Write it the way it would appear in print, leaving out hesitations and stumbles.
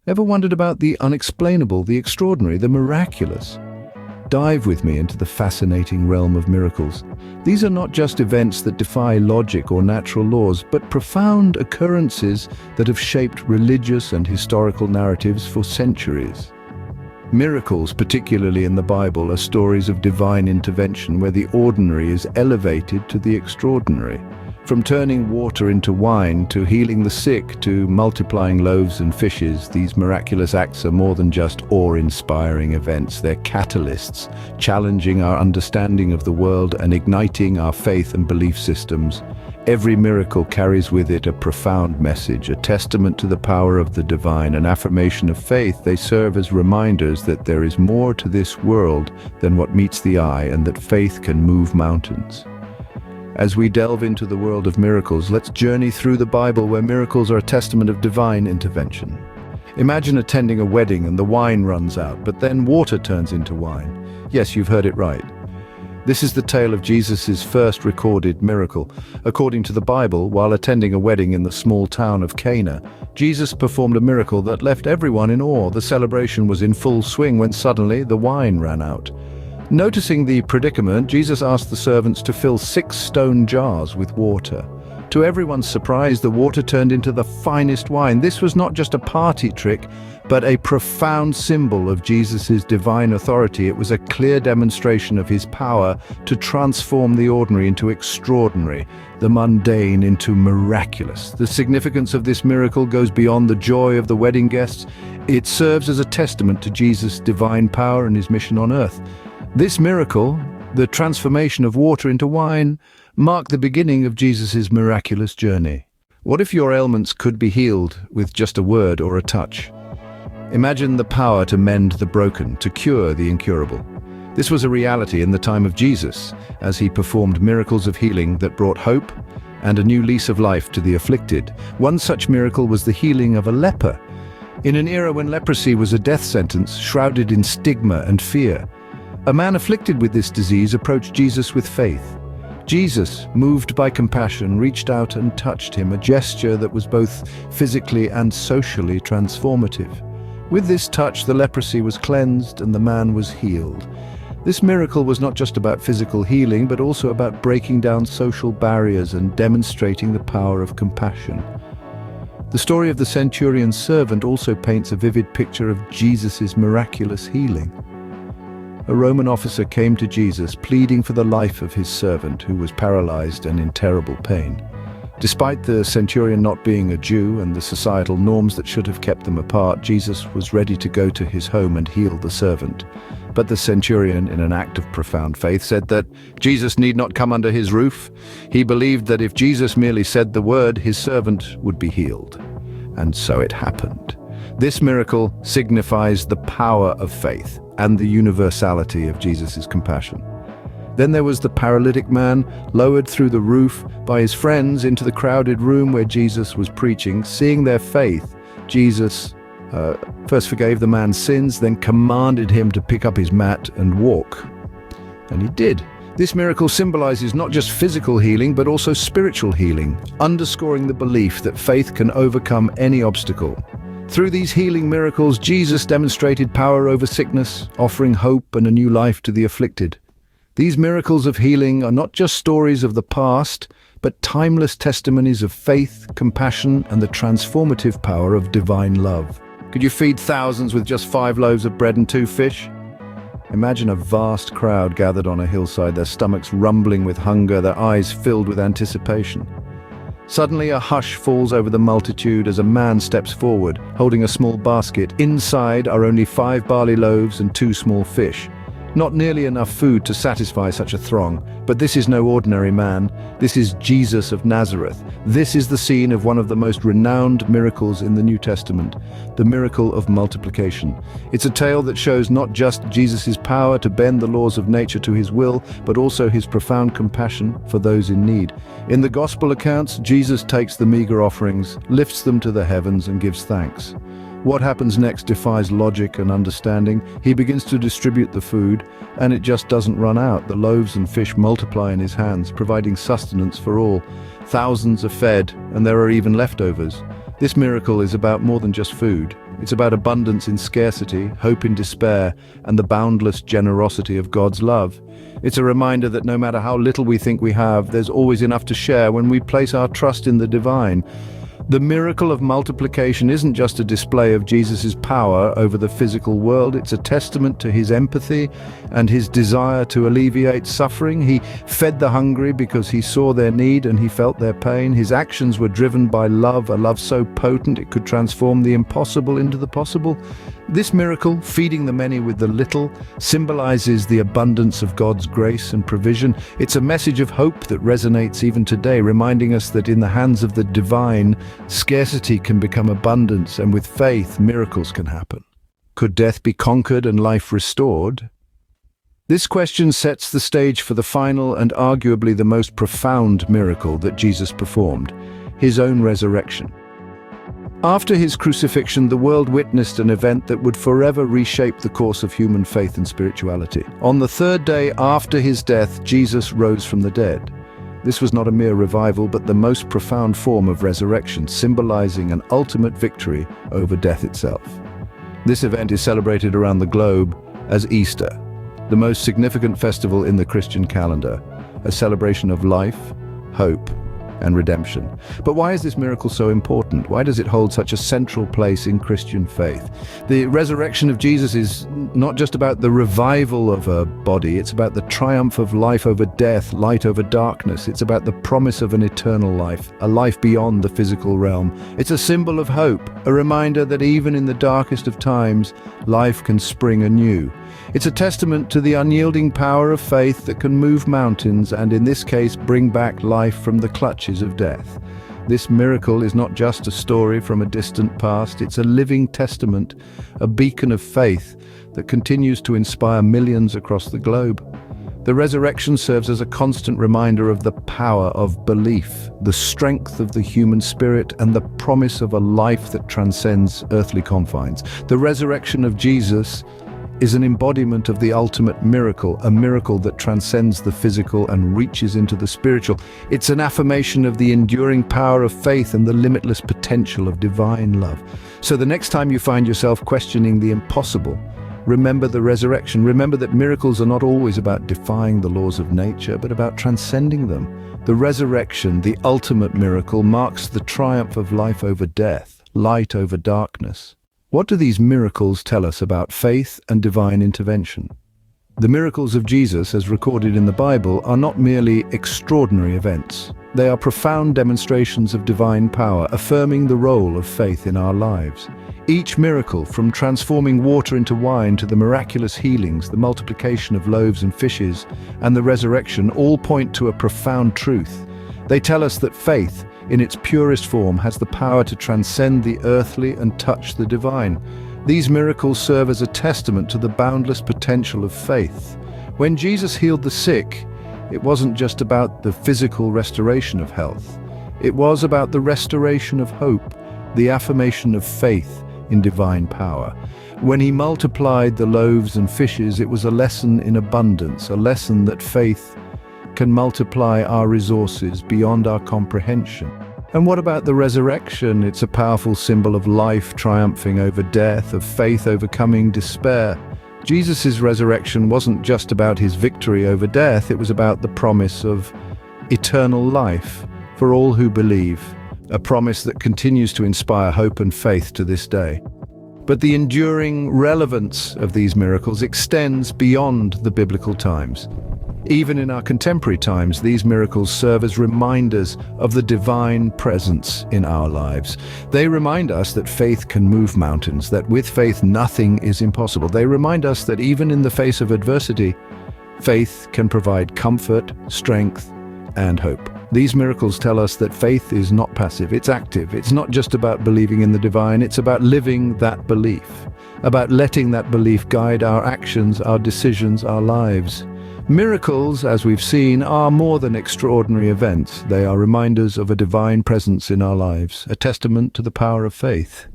Ever wondered about the unexplainable, the extraordinary, the miraculous? Dive with me into the fascinating realm of miracles. These are not just events that defy logic or natural laws, but profound occurrences that have shaped religious and historical narratives for centuries. Miracles, particularly in the Bible, are stories of divine intervention where the ordinary is elevated to the extraordinary. From turning water into wine, to healing the sick, to multiplying loaves and fishes, these miraculous acts are more than just awe-inspiring events. They're catalysts, challenging our understanding of the world and igniting our faith and belief systems. Every miracle carries with it a profound message, a testament to the power of the divine, an affirmation of faith. They serve as reminders that there is more to this world than what meets the eye, and that faith can move mountains. As we delve into the world of miracles, let's journey through the Bible where miracles are a testament of divine intervention. Imagine attending a wedding and the wine runs out, but then water turns into wine. Yes, you've heard it right. This is the tale of Jesus' first recorded miracle. According to the Bible, while attending a wedding in the small town of Cana, Jesus performed a miracle that left everyone in awe. The celebration was in full swing when suddenly the wine ran out. Noticing the predicament, Jesus asked the servants to fill 6 stone jars with water. To everyone's surprise, the water turned into the finest wine. This was not just a party trick, but a profound symbol of Jesus' divine authority. It was a clear demonstration of his power to transform the ordinary into extraordinary, the mundane into miraculous. The significance of this miracle goes beyond the joy of the wedding guests. It serves as a testament to Jesus' divine power and his mission on earth. This miracle, the transformation of water into wine, marked the beginning of Jesus' miraculous journey. What if your ailments could be healed with just a word or a touch? Imagine the power to mend the broken, to cure the incurable. This was a reality in the time of Jesus, as he performed miracles of healing that brought hope and a new lease of life to the afflicted. One such miracle was the healing of a leper. In an era when leprosy was a death sentence, shrouded in stigma and fear, a man afflicted with this disease approached Jesus with faith. Jesus, moved by compassion, reached out and touched him, a gesture that was both physically and socially transformative. With this touch, the leprosy was cleansed and the man was healed. This miracle was not just about physical healing, but also about breaking down social barriers and demonstrating the power of compassion. The story of the centurion's servant also paints a vivid picture of Jesus' miraculous healing. A Roman officer came to Jesus, pleading for the life of his servant, who was paralyzed and in terrible pain. Despite the centurion not being a Jew and the societal norms that should have kept them apart, Jesus was ready to go to his home and heal the servant. But the centurion, in an act of profound faith, said that Jesus need not come under his roof. He believed that if Jesus merely said the word, his servant would be healed. And so it happened. This miracle signifies the power of faith and the universality of Jesus' compassion. Then there was the paralytic man, lowered through the roof by his friends into the crowded room where Jesus was preaching. Seeing their faith, Jesus first forgave the man's sins, then commanded him to pick up his mat and walk. And he did. This miracle symbolizes not just physical healing, but also spiritual healing, underscoring the belief that faith can overcome any obstacle. Through these healing miracles, Jesus demonstrated power over sickness, offering hope and a new life to the afflicted. These miracles of healing are not just stories of the past, but timeless testimonies of faith, compassion, and the transformative power of divine love. Could you feed thousands with just 5 loaves of bread and 2 fish? Imagine a vast crowd gathered on a hillside, their stomachs rumbling with hunger, their eyes filled with anticipation. Suddenly a hush falls over the multitude as a man steps forward, holding a small basket. Inside are only 5 barley loaves and 2 small fish. Not nearly enough food to satisfy such a throng, but this is no ordinary man. This is Jesus of Nazareth. This is the scene of one of the most renowned miracles in the New Testament, the miracle of multiplication. It's a tale that shows not just Jesus' power to bend the laws of nature to his will, but also his profound compassion for those in need. In the Gospel accounts, Jesus takes the meager offerings, lifts them to the heavens, and gives thanks. What happens next defies logic and understanding. He begins to distribute the food, and it just doesn't run out. The loaves and fish multiply in his hands, providing sustenance for all. Thousands are fed, and there are even leftovers. This miracle is about more than just food. It's about abundance in scarcity, hope in despair, and the boundless generosity of God's love. It's a reminder that no matter how little we think we have, there's always enough to share when we place our trust in the divine. The miracle of multiplication isn't just a display of Jesus' power over the physical world, it's a testament to his empathy and his desire to alleviate suffering. He fed the hungry because he saw their need and he felt their pain. His actions were driven by love, a love so potent it could transform the impossible into the possible. This miracle, feeding the many with the little, symbolizes the abundance of God's grace and provision. It's a message of hope that resonates even today, reminding us that in the hands of the divine, scarcity can become abundance, and with faith, miracles can happen. Could death be conquered and life restored? This question sets the stage for the final and arguably the most profound miracle that Jesus performed, his own resurrection. After his crucifixion, the world witnessed an event that would forever reshape the course of human faith and spirituality. On the third day after his death, Jesus rose from the dead. This was not a mere revival, but the most profound form of resurrection, symbolizing an ultimate victory over death itself. This event is celebrated around the globe as Easter, the most significant festival in the Christian calendar, a celebration of life, hope, and redemption. But why is this miracle so important? Why does it hold such a central place in Christian faith? The resurrection of Jesus is not just about the revival of a body, it's about the triumph of life over death, light over darkness. It's about the promise of an eternal life, a life beyond the physical realm. It's a symbol of hope, a reminder that even in the darkest of times, life can spring anew. It's a testament to the unyielding power of faith that can move mountains and, in this case, bring back life from the clutches of death. This miracle is not just a story from a distant past, it's a living testament, a beacon of faith that continues to inspire millions across the globe. The resurrection serves as a constant reminder of the power of belief, the strength of the human spirit, and the promise of a life that transcends earthly confines. The resurrection of Jesus is an embodiment of the ultimate miracle, a miracle that transcends the physical and reaches into the spiritual. It's an affirmation of the enduring power of faith and the limitless potential of divine love. So the next time you find yourself questioning the impossible, remember the resurrection. Remember that miracles are not always about defying the laws of nature, but about transcending them. The resurrection, the ultimate miracle, marks the triumph of life over death, light over darkness. What do these miracles tell us about faith and divine intervention? The miracles of Jesus, as recorded in the Bible, are not merely extraordinary events. They are profound demonstrations of divine power, affirming the role of faith in our lives. Each miracle, from transforming water into wine to the miraculous healings, the multiplication of loaves and fishes, and the resurrection, all point to a profound truth. They tell us that faith, in its purest form, has the power to transcend the earthly and touch the divine. These miracles serve as a testament to the boundless potential of faith. When Jesus healed the sick, it wasn't just about the physical restoration of health. It was about the restoration of hope, the affirmation of faith in divine power. When he multiplied the loaves and fishes, it was a lesson in abundance, a lesson that faith can multiply our resources beyond our comprehension. And what about the resurrection? It's a powerful symbol of life triumphing over death, of faith overcoming despair. Jesus' resurrection wasn't just about his victory over death, it was about the promise of eternal life for all who believe, a promise that continues to inspire hope and faith to this day. But the enduring relevance of these miracles extends beyond the biblical times. Even in our contemporary times, these miracles serve as reminders of the divine presence in our lives. They remind us that faith can move mountains, that with faith nothing is impossible. They remind us that even in the face of adversity, faith can provide comfort, strength, and hope. These miracles tell us that faith is not passive, it's active. It's not just about believing in the divine, it's about living that belief, about letting that belief guide our actions, our decisions, our lives. Miracles, as we've seen, are more than extraordinary events. They are reminders of a divine presence in our lives, a testament to the power of faith.